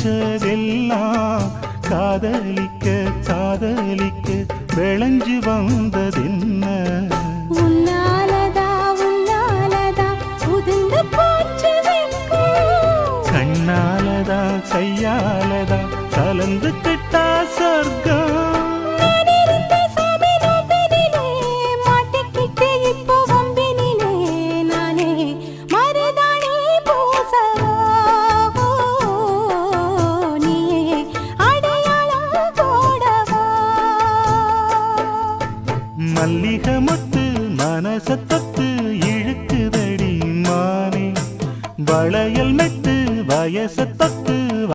வச்சதெல்லாம் காதலிக்க காதலிக்க விளைஞ்சு வந்ததென்ன உன்னாலதா உதிர்ந்து போச்சு கண்ணாலதா கையாலதா கலந்து கிட்டா சொர்க்க